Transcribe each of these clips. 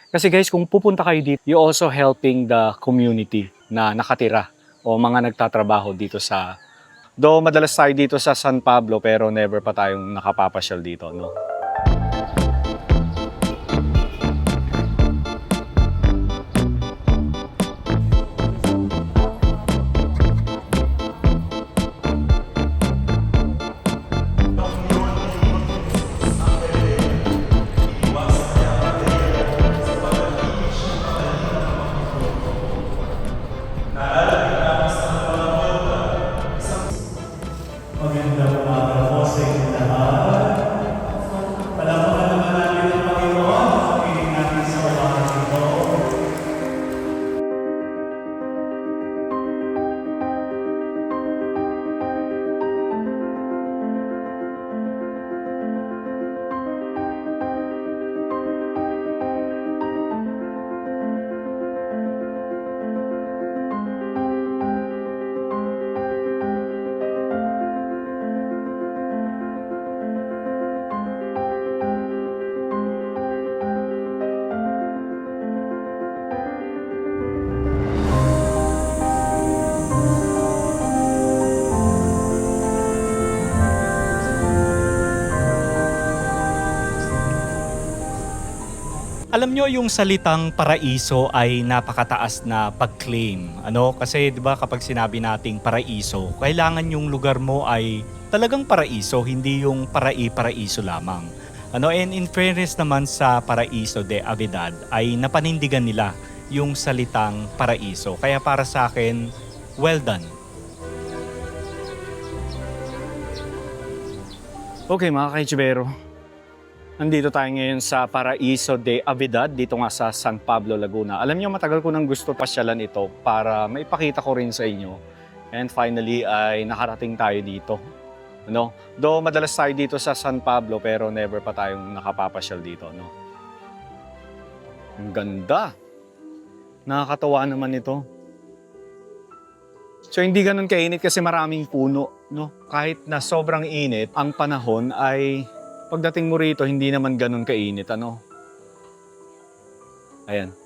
Kasi guys, kung pupunta kayo dito, you also helping the community na nakatira o mga nagtatrabaho dito sa... Though madalas tayo dito sa San Pablo pero never pa tayong nakapapasyal dito, no? Magandang umaga po sa inyo lahat. Palakpakan naman natin ang Panginoon at piling natin sa umaga ito. Alam nyo yung salitang paraiso ay napakataas na pag-claim. Kasi 'di ba kapag sinabi nating paraiso, kailangan yung lugar mo ay talagang paraiso, hindi yung paraiso lamang. And in fairness naman sa Paraiso de Avedad ay napanindigan nila yung salitang paraiso. Kaya para sa akin, well done. Okay mga kaitsibero, nandito tayo ngayon sa Paraiso de Avedad, dito nga sa San Pablo, Laguna. Alam niyo, matagal ko nang gusto pasyalan ito para maipakita ko rin sa inyo. And finally ay nakarating tayo dito. Though madalas tayo dito sa San Pablo pero never pa tayong nakapapasyal dito, no? Ang ganda. Nakakatawa naman ito. So hindi ganun kainit kasi maraming puno, no? Kahit na sobrang init, ang panahon ay pagdating mo rito hindi naman ganun kainit, Ayan.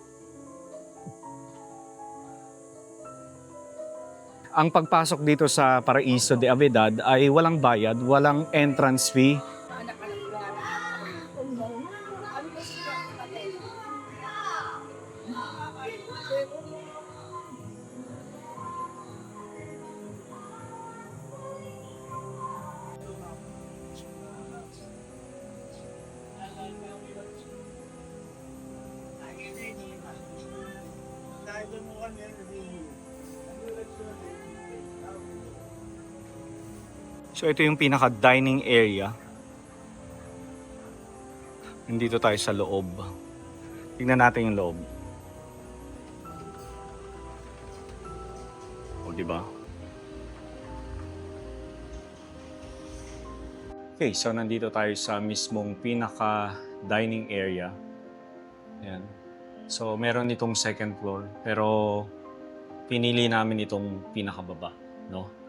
Ang pagpasok dito sa Paraiso de Avedad ay walang bayad, walang entrance fee. So ito yung pinaka-dining area. Nandito tayo sa loob. Tingnan natin yung loob. O, diba? Okay, so nandito tayo sa mismong pinaka-dining area. Ayan. So meron itong second floor, pero pinili namin itong pinakababa, no?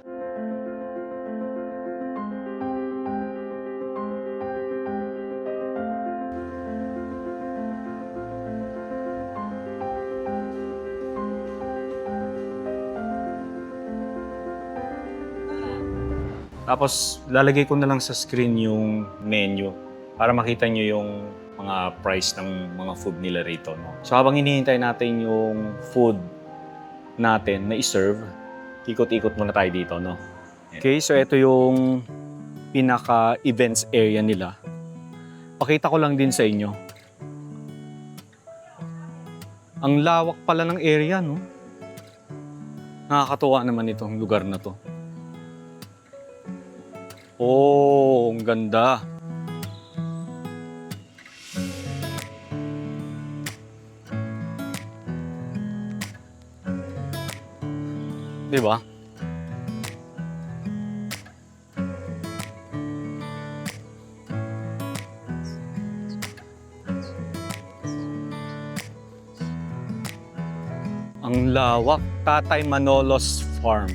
Tapos, lalagay ko na lang sa screen yung menu para makita nyo yung mga price ng mga food nila rito, no? So, habang hinihintay natin yung food natin na i-serve, ikot-ikot muna tayo dito, no? Okay, so ito yung pinaka-events area nila. Pakita ko lang din sa inyo. Ang lawak pala ng area, no? Nakakatuwa naman itong lugar na to. Oh, ang ganda. Di ba? Ang lawak, Tatay Manolo's Farm.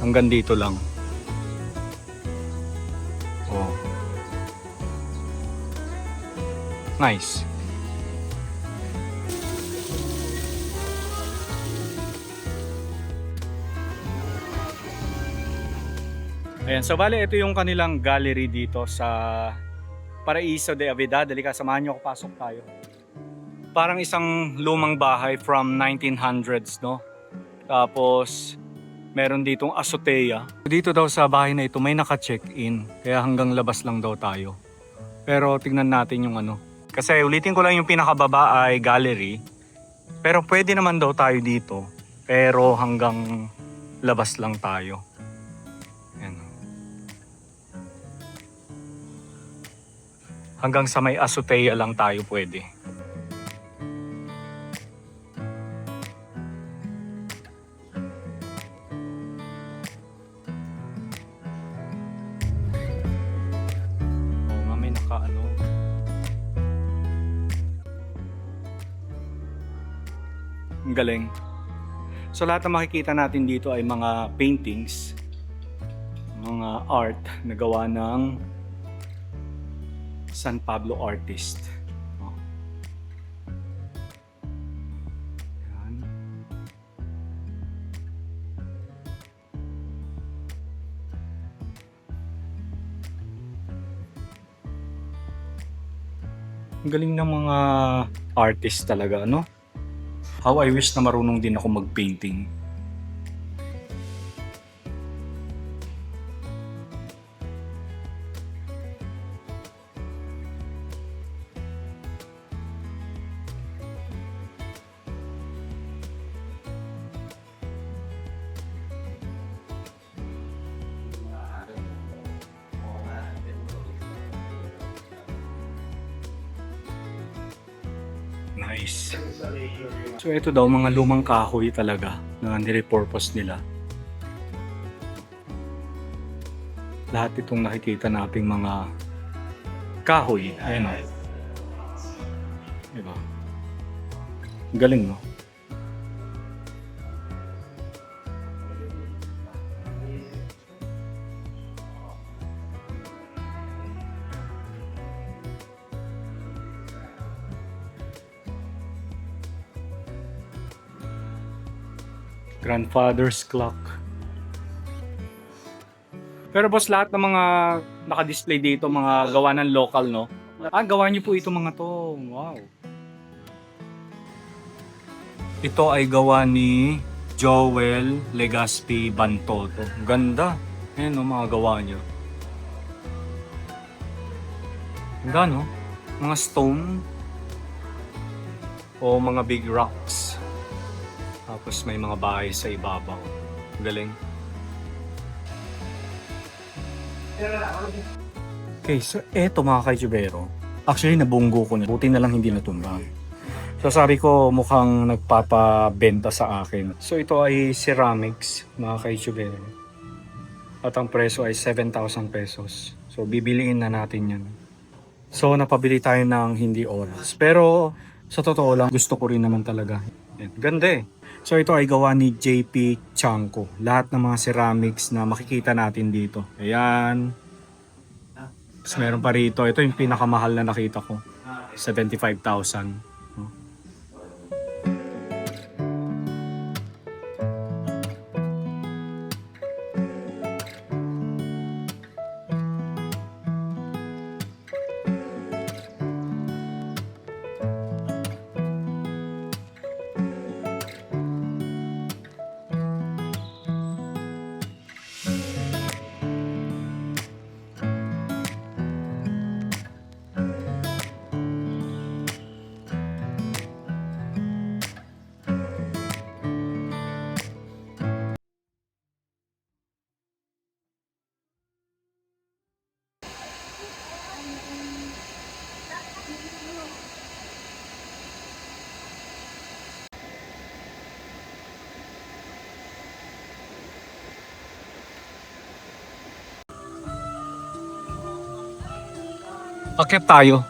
Hanggang dito lang. Oh. Nice. Ayan, so bale ito yung kanilang gallery dito sa Paraiso de Avidad. Halika, samahan nyo ako, pasok tayo. Parang isang lumang bahay from 1900s, no? Tapos meron ditong azotea. Dito daw sa bahay na ito may naka-check-in, kaya hanggang labas lang daw tayo. Pero tignan natin yung ano. Kasi ulitin ko lang, yung pinakababa ay gallery. Pero pwede naman daw tayo dito, pero hanggang labas lang tayo. Ayan. Hanggang sa may azotea lang tayo pwede. Oo nga, may naka-ano. Ang galing. So lahat na makikita natin dito ay mga paintings, mga art na gawa ng San Pablo artist. Oh. Yan. Ang galing ng mga artist talaga, no? How I wish na marunong din ako mag-painting. Nice. So ito daw mga lumang kahoy talaga na nire-purpose nila. Lahat itong nakikita nating mga kahoy. Ayan o. Diba? Galing, no? Grandfather's clock. Pero boss, lahat ng mga naka-display dito, mga gawa ng local, no? Ah, gawa niyo po ito mga to. Wow. Ito ay gawa ni Joel Legaspi Bantoto. Ganda. Ayan, no, mga gawa niyo. Ganda, no? Mga stone o mga big rocks. Tapos may mga bahay sa ibabaw. Galing. Okay, so eto mga kaijubero. Actually, nabunggo ko na. Buti na lang hindi natumba. So sabi ko, mukhang nagpapabenta sa akin. So ito ay ceramics, mga kaijubero. At ang preso ay 7,000 pesos. So bibiliin na natin yan. So napabili tayo ng hindi oras. Pero sa totoo lang, gusto ko rin naman talaga. Ganda eh. So ito ay gawa ni JP Chanko. Lahat ng mga ceramics na makikita natin dito. Ayan. Tapos meron pa rito. Ito yung pinakamahal na nakita ko. 75,000. Akyat tayo.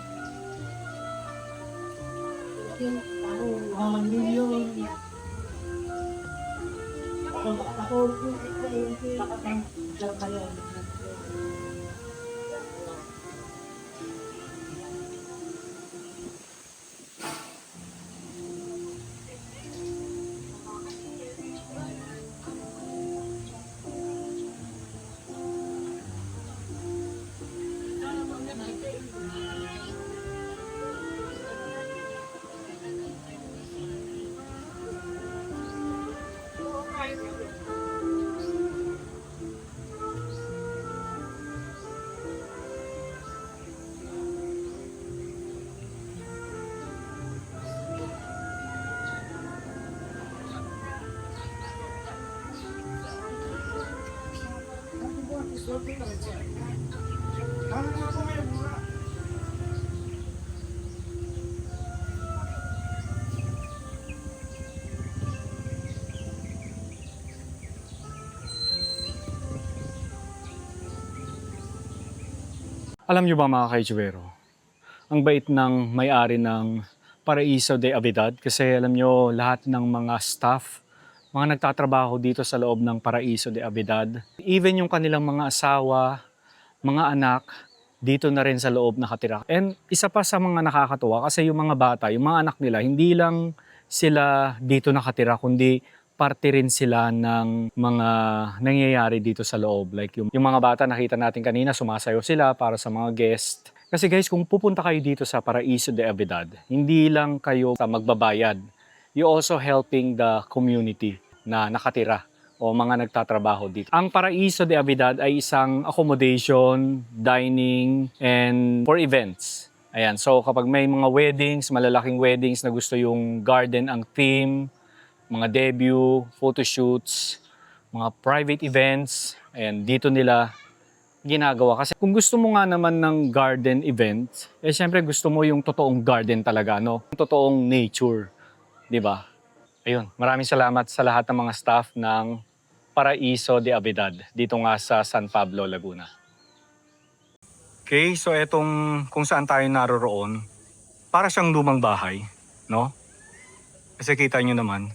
Alam niyo ba mga ka-Ichibero, ang bait ng may-ari ng Paraiso de Avidad kasi alam niyo lahat ng mga staff, mga nagtatrabaho dito sa loob ng Paraiso de Avidad, even yung kanilang mga asawa, mga anak, dito na rin sa loob nakatira. And isa pa sa mga nakakatuwa kasi yung mga bata, yung mga anak nila, hindi lang sila dito nakatira kundi parte rin sila ng mga nangyayari dito sa loob. Like yung mga bata nakita natin kanina, sumasayaw sila para sa mga guest. Kasi guys, kung pupunta kayo dito sa Paraiso de Avidad, hindi lang kayo magbabayad. You also helping the community na nakatira o mga nagtatrabaho dito. Ang Paraiso de Avidad ay isang accommodation, dining, and for events. Ayan, so kapag may mga weddings, malalaking weddings na gusto yung garden ang theme, mga debut, photoshoots, mga private events, ayan, dito nila ginagawa. Kasi kung gusto mo nga naman ng garden event, eh syempre gusto mo yung totoong garden talaga, no? Totoong nature, di ba? Ayun, maraming salamat sa lahat ng mga staff ng Paraiso de Avidad dito nga sa San Pablo, Laguna. Okay, so etong kung saan tayo naroroon, para siyang lumang bahay, no? Kasi kita nyo naman,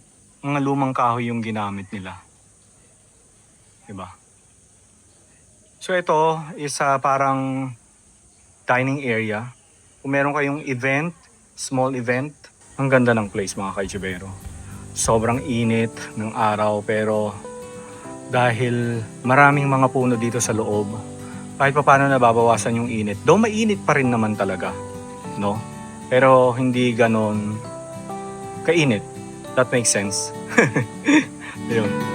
mga lumang kahoy yung ginamit nila. Diba? So ito is parang dining area. Kung meron kayong event, small event, ang ganda ng place mga ka-Ichibero. Sobrang init ng araw pero dahil maraming mga puno dito sa loob, kahit pa paano nababawasan yung init. Though mainit pa rin naman talaga, no? Pero hindi ganon kainit. That makes sense. Yun.